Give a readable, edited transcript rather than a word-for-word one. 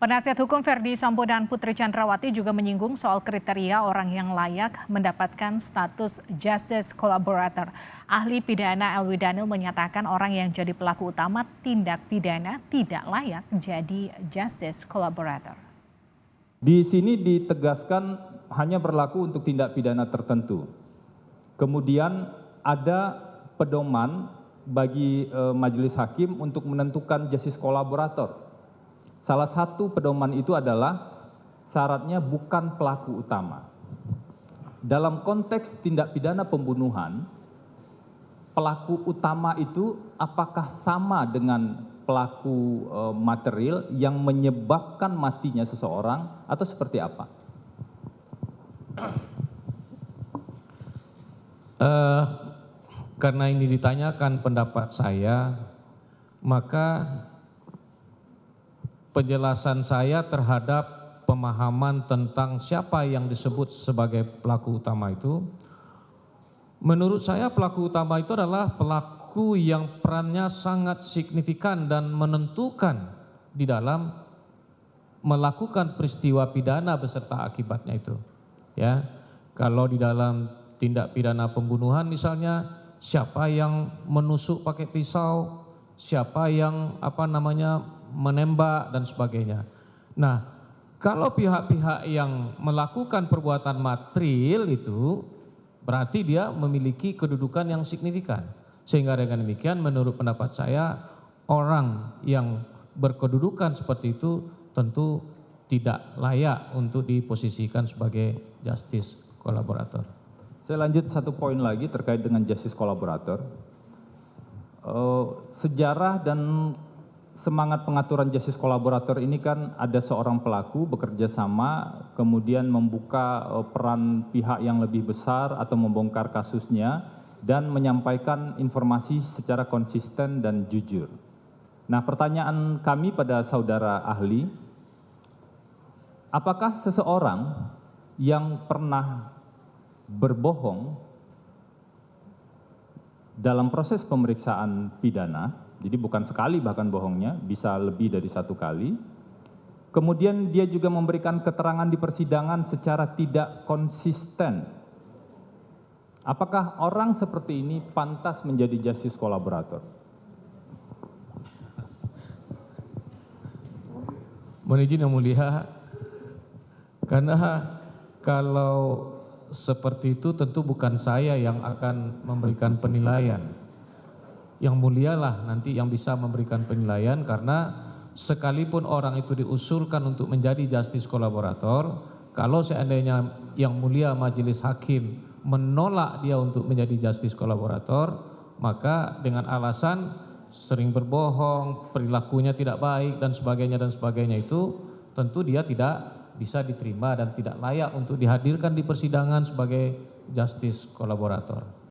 Penasihat hukum Verdi Sambo dan Putri Chandrawati juga menyinggung soal kriteria orang yang layak mendapatkan status Justice Collaborator. Ahli pidana Elwi Daniel menyatakan orang yang jadi pelaku utama tindak pidana tidak layak jadi Justice Collaborator. Di sini ditegaskan hanya berlaku untuk tindak pidana tertentu. Kemudian ada pedoman bagi majelis hakim untuk menentukan justice collaborator. Salah satu pedoman itu adalah syaratnya bukan pelaku utama. Dalam konteks tindak pidana pembunuhan, pelaku utama itu apakah sama dengan pelaku material yang menyebabkan matinya seseorang atau seperti apa? Karena ini ditanyakan pendapat saya, maka penjelasan saya terhadap pemahaman tentang siapa yang disebut sebagai pelaku utama itu, menurut saya pelaku utama itu adalah pelaku yang perannya sangat signifikan dan menentukan di dalam melakukan peristiwa pidana beserta akibatnya itu. Ya, kalau di dalam tindak pidana pembunuhan misalnya, siapa yang menusuk pakai pisau, siapa yang menembak dan sebagainya. Nah, kalau pihak-pihak yang melakukan perbuatan material itu berarti dia memiliki kedudukan yang signifikan. Sehingga dengan demikian menurut pendapat saya orang yang berkedudukan seperti itu tentu tidak layak untuk diposisikan sebagai justice collaborator. Saya lanjut satu poin lagi terkait dengan justice collaborator. Sejarah dan semangat pengaturan justice collaborator ini kan ada seorang pelaku bekerja sama, kemudian membuka peran pihak yang lebih besar atau membongkar kasusnya dan menyampaikan informasi secara konsisten dan jujur. Nah, pertanyaan kami pada saudara ahli, apakah seseorang yang pernah berbohong dalam proses pemeriksaan pidana, jadi bukan sekali bahkan bohongnya, bisa lebih dari satu kali. Kemudian dia juga memberikan keterangan di persidangan secara tidak konsisten. Apakah orang seperti ini pantas menjadi justice collaborator? Mohon izin yang mulia, karena kalau seperti itu tentu bukan saya yang akan memberikan penilaian. Yang mulialah nanti yang bisa memberikan penilaian, karena sekalipun orang itu diusulkan untuk menjadi justice collaborator, kalau seandainya yang mulia majelis hakim menolak dia untuk menjadi justice collaborator, maka dengan alasan sering berbohong, perilakunya tidak baik dan sebagainya itu tentu dia tidak bisa diterima dan tidak layak untuk dihadirkan di persidangan sebagai justice collaborator.